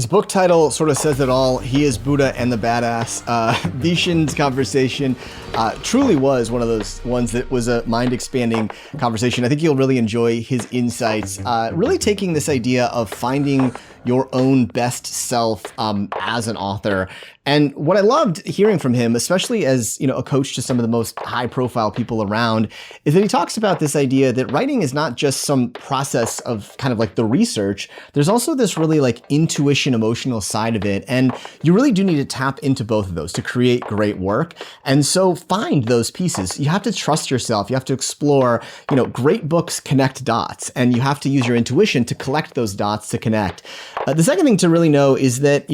His book title sort of says it all. He is Buddha and the Badass. Vishen's conversation truly was one of those ones that was a mind-expanding conversation. I think you'll really enjoy his insights, really taking this idea of finding your own best self as an author. And what I loved hearing from him, especially as a coach to some of the most high-profile people around, is that he talks about this idea that writing is not just some process of kind of like the research. There's also this really like intuition, emotional side of it, and you really do need to tap into both of those to create great work. And so find those pieces. You have to trust yourself. You have to explore. Great books connect dots, and you have to use your intuition to collect those dots to connect. The second thing to really know is that,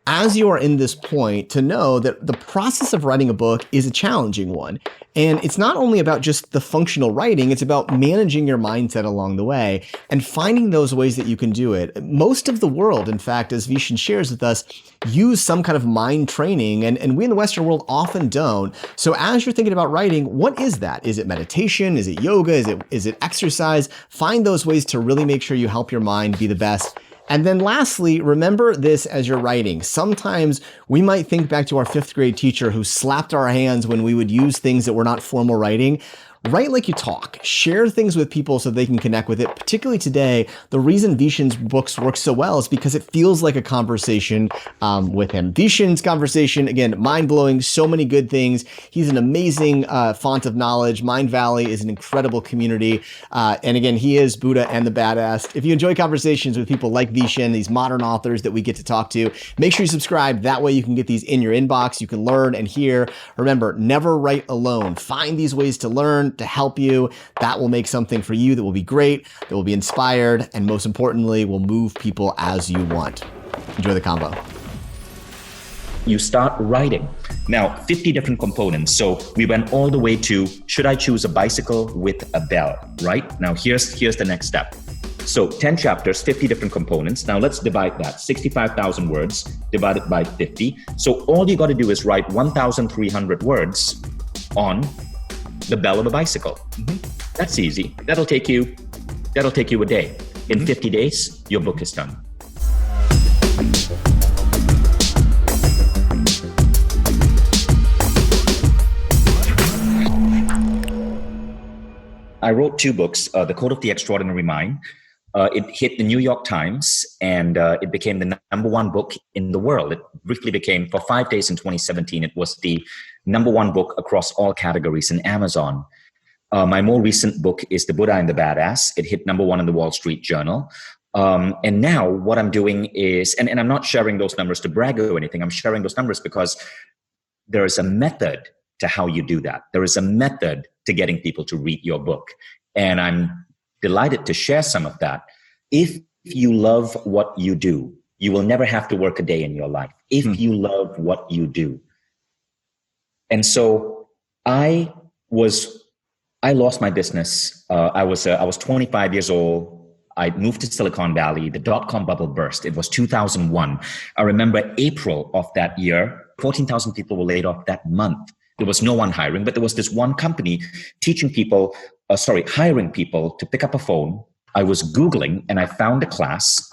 as you are in this point, to know that the process of writing a book is a challenging one. And it's not only about just the functional writing, it's about managing your mindset along the way and finding those ways that you can do it. Most of the world, in fact, as Vishen shares with us, use some kind of mind training, and we in the Western world often don't. So as you're thinking about writing, what is that? Is it meditation? Is it yoga? Is it exercise? Find those ways to really make sure you help your mind be the best. And then lastly, remember this as you're writing. Sometimes we might think back to our 5th grade teacher who slapped our hands when we would use things that were not formal writing. Write like you talk. Share things with people so they can connect with it. Particularly today, the reason Vishen's books work so well is because it feels like a conversation with him. Vishen's conversation, again, mind-blowing, so many good things. He's an amazing font of knowledge. Mindvalley is an incredible community. And again, he is Buddha and the Badass. If you enjoy conversations with people like Vishen, these modern authors that we get to talk to, make sure you subscribe. That way you can get these in your inbox. You can learn and hear. Remember, never write alone. Find these ways to learn, to help you. That will make something for you that will be great, that will be inspired, and most importantly, will move people as you want. Enjoy the combo. You start writing. Now, 50 different components. So we went all the way to, should I choose a bicycle with a bell, right? Now, here's the next step. So 10 chapters, 50 different components. Now let's divide that. 65,000 words divided by 50. So all you got to do is write 1,300 words on the bell of a bicycle. That's easy. That'll take you a day. In 50 days, your book is done. I wrote 2 books, The Code of the Extraordinary Mind. It hit the New York Times, and it became the #1 book in the world. It briefly became, for 5 days in 2017, it was the #1 book across all categories in Amazon. My more recent book is The Buddha and the Badass. It hit #1 in the Wall Street Journal. And now what I'm doing is, and I'm not sharing those numbers to brag or anything, I'm sharing those numbers because there is a method to how you do that. There is a method to getting people to read your book. And I'm delighted to share some of that. If you love what you do, you will never have to work a day in your life. If you love what you do. And so I lost my business. I was 25 years old. I moved to Silicon Valley. The dot-com bubble burst. It was 2001. I remember April of that year, 14,000 people were laid off that month. There was no one hiring, but there was this one company hiring people to pick up a phone. I was Googling and I found a class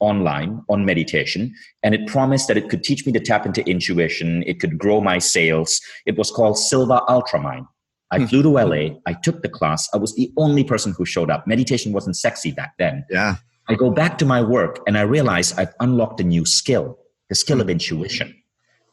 online on meditation, and it promised that it could teach me to tap into intuition. It could grow my sales. It was called Silva Ultramind. I flew to LA. I took the class. I was the only person who showed up. Meditation wasn't sexy back then. Yeah. I go back to my work and I realize I've unlocked a new skill, the skill of intuition.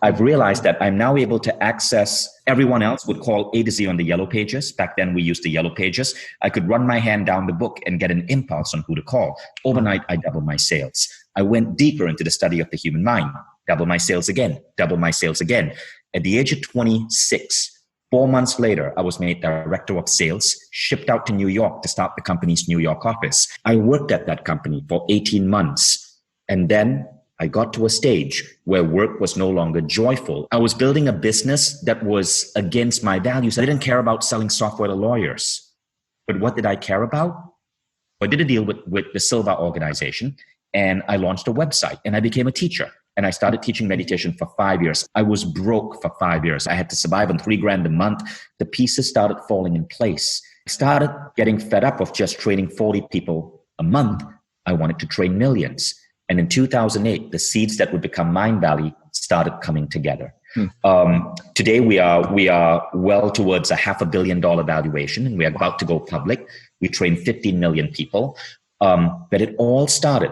I've realized that I'm now able to access, everyone else would call A to Z on the yellow pages. Back then we used the yellow pages. I could run my hand down the book and get an impulse on who to call. Overnight, I doubled my sales. I went deeper into the study of the human mind. Double my sales again, double my sales again. At the age of 26, 4 months later, I was made director of sales, shipped out to New York to start the company's New York office. I worked at that company for 18 months. And then I got to a stage where work was no longer joyful. I was building a business that was against my values. I didn't care about selling software to lawyers. But what did I care about? I did a deal with the Silva organization, and I launched a website, and I became a teacher. And I started teaching meditation for 5 years. I was broke for 5 years. I had to survive on $3,000 a month. The pieces started falling in place. I started getting fed up of just training 40 people a month. I wanted to train millions. And in 2008, the seeds that would become Mindvalley started coming together. Today, we are well towards a $500 million valuation, and we are about to go public. We train 15 million people. But it all started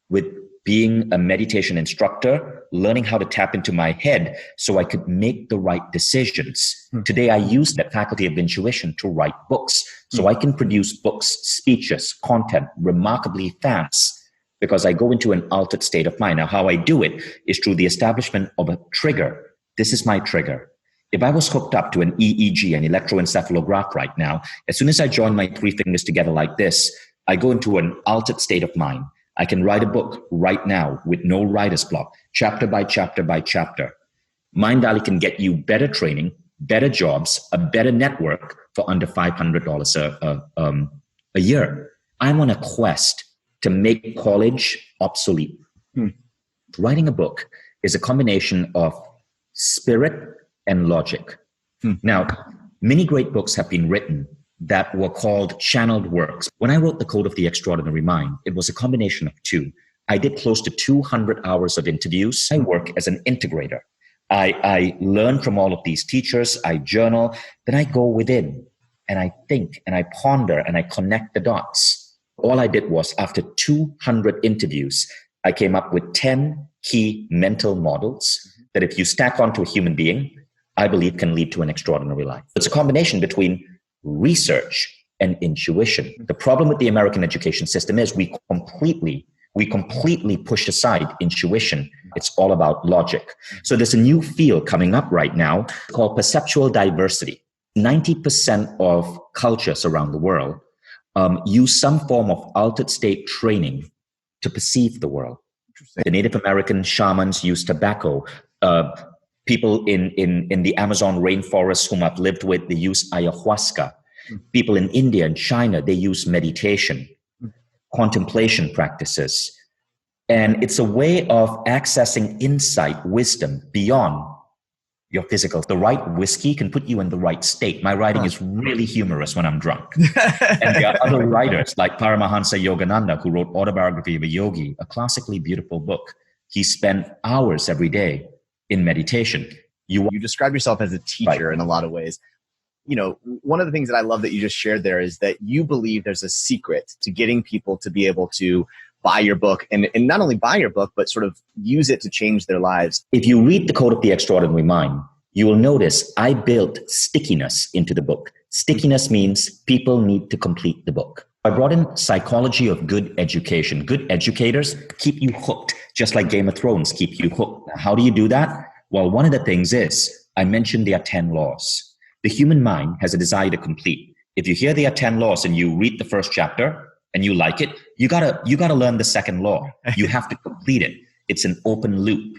with being a meditation instructor, learning how to tap into my head so I could make the right decisions. Today, I use that faculty of intuition to write books. So I can produce books, speeches, content remarkably fast because I go into an altered state of mind. Now, how I do it is through the establishment of a trigger. This is my trigger. If I was hooked up to an EEG, an electroencephalograph right now, as soon as I join my three fingers together like this, I go into an altered state of mind. I can write a book right now with no writer's block, chapter by chapter by chapter. Mindvalley can get you better training, better jobs, a better network for under $500 a year. I'm on a quest to make college obsolete. Writing a book is a combination of spirit and logic. Now, many great books have been written that were called channeled works. When I wrote The Code of the Extraordinary Mind, it was a combination of two. I did close to 200 hours of interviews. I work as an integrator. I learn from all of these teachers. I journal. Then I go within and I think and I ponder and I connect the dots. All I did was, after 200 interviews, I came up with 10 key mental models that if you stack onto a human being, I believe can lead to an extraordinary life. It's a combination between research and intuition. The problem with the American education system is we completely push aside intuition. It's all about logic. So there's a new field coming up right now called perceptual diversity. 90% of cultures around the world use some form of altered state training to perceive the world. The Native American shamans use tobacco. People in the Amazon rainforest whom I've lived with, they use ayahuasca. People in India and China, they use meditation, contemplation practices. And it's a way of accessing insight, wisdom beyond your physical. The right whiskey can put you in the right state. My writing is really humorous when I'm drunk. And there are other writers like Paramahansa Yogananda, who wrote Autobiography of a Yogi, a classically beautiful book. He spent hours every day in meditation. You describe yourself as a teacher in a lot of ways. You know, one of the things that I love that you just shared there is that you believe there's a secret to getting people to be able to buy your book and not only buy your book, but sort of use it to change their lives. If you read The Code of the Extraordinary Mind, you will notice I built stickiness into the book. Stickiness means people need to complete the book. I brought in psychology of good education. Good educators keep you hooked, just like Game of Thrones keep you hooked. Now, how do you do that? Well, one of the things is, I mentioned there are 10 laws. The human mind has a desire to complete. If you hear there are 10 laws and you read the first chapter and you like it, you gotta learn the second law. You have to complete it. It's an open loop.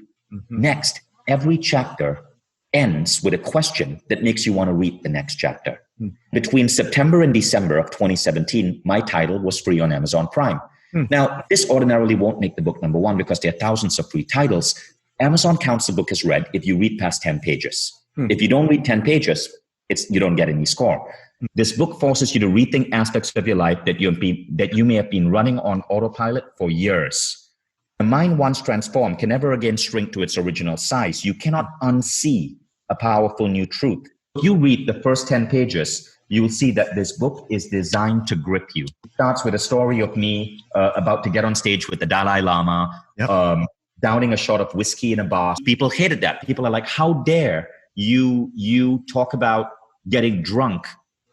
Next, every chapter ends with a question that makes you want to read the next chapter. Between September and December of 2017, my title was free on Amazon Prime. Now, this ordinarily won't make the book number one because there are thousands of free titles. Amazon counts the book as read if you read past 10 pages. If you don't read 10 pages, you don't get any score. This book forces you to rethink aspects of your life that you may have been running on autopilot for years. The mind once transformed can never again shrink to its original size. You cannot unsee a powerful new truth. If you read the first 10 pages, you will see that this book is designed to grip you. It starts with a story of me about to get on stage with the Dalai Lama, downing a shot of whiskey in a bar. People hated that. People are like, how dare you talk about getting drunk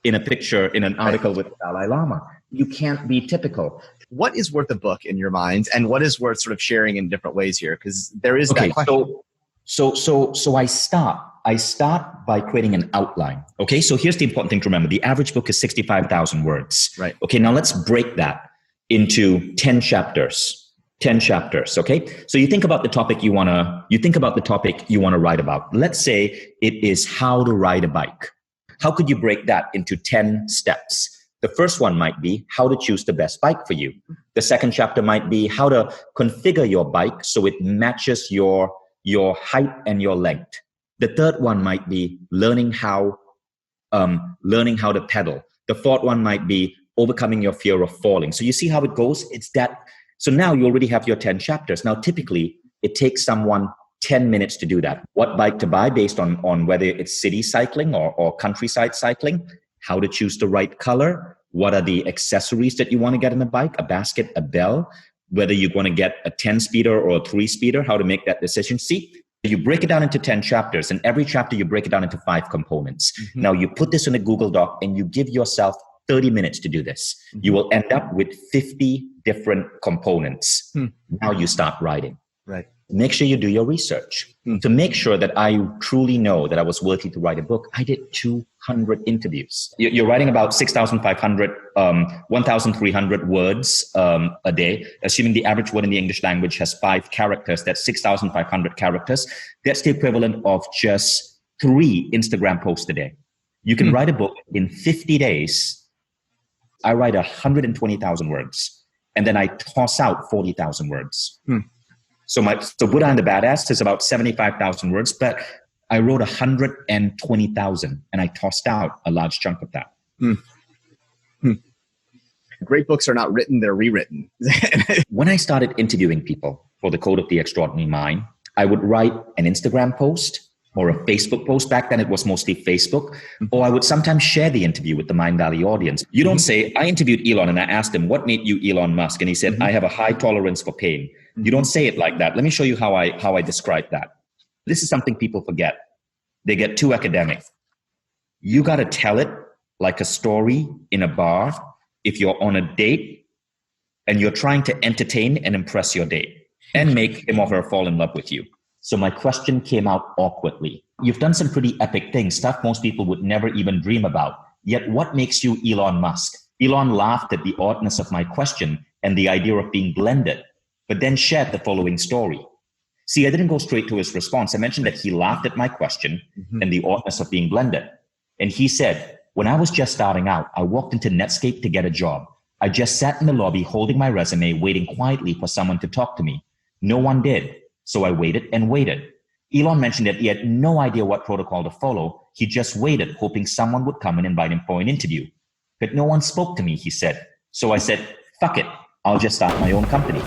in a picture, in an article with the Dalai Lama. You can't be typical. What is worth a book in your minds, and what is worth sort of sharing in different ways here? Because there is that question. So I start by creating an outline. Okay, so here's the important thing to remember. The average book is 65,000 words. Right. Okay, now let's break that into 10 chapters. 10 chapters, okay? So you think about the topic you want to write about. Let's say it is how to ride a bike. How could you break that into 10 steps? The first one might be how to choose the best bike for you. The second chapter might be how to configure your bike so it matches your height and your length. The third one might be learning how to pedal. The fourth one might be overcoming your fear of falling. So you see how it goes? It's that So now you already have your 10 chapters. Now, typically, it takes someone 10 minutes to do that. What bike to buy based on whether it's city cycling or countryside cycling, how to choose the right color, what are the accessories that you want to get in a bike, a basket, a bell, whether you want to get a 10-speeder or a 3-speeder, how to make that decision. See, you break it down into 10 chapters, and every chapter you break it down into 5 components. Mm-hmm. Now you put this in a Google Doc and you give yourself 30 minutes to do this. Mm-hmm. You will end up with 50 different components. Now you start writing. Right. Make sure you do your research. To make sure that I truly know that I was worthy to write a book, I did 200 interviews. You're writing about 6,500, 1,300 words a day. Assuming the average word in the English language has 5 characters, that's 6,500 characters. That's the equivalent of just 3 Instagram posts a day. You can write a book in 50 days. I write 120,000 words, and then I toss out 40,000 words. So Buddha and the Badass is about 75,000 words, but I wrote 120,000 and I tossed out a large chunk of that. Great books are not written, they're rewritten. When I started interviewing people for the Code of the Extraordinary Mind, I would write an Instagram post or a Facebook post. Back then it was mostly Facebook, or I would sometimes share the interview with the Mindvalley audience. You don't say, I interviewed Elon and I asked him, what made you Elon Musk? And he said, I have a high tolerance for pain. You don't say it like that. Let me show you how I describe that. This is something people forget. They get too academic. You got to tell it like a story in a bar if you're on a date and you're trying to entertain and impress your date and make him or her fall in love with you. So my question came out awkwardly. You've done some pretty epic things, stuff most people would never even dream about. Yet what makes you Elon Musk? Elon laughed at the oddness of my question and the idea of being blended, but then shared the following story. See, I didn't go straight to his response. I mentioned that he laughed at my question and the oddness of being blended. And he said, when I was just starting out, I walked into Netscape to get a job. I just sat in the lobby holding my resume, waiting quietly for someone to talk to me. No one did. So I waited and waited. Elon mentioned that he had no idea what protocol to follow. He just waited, hoping someone would come and invite him for an interview. But no one spoke to me, he said. So I said, fuck it. I'll just start my own company.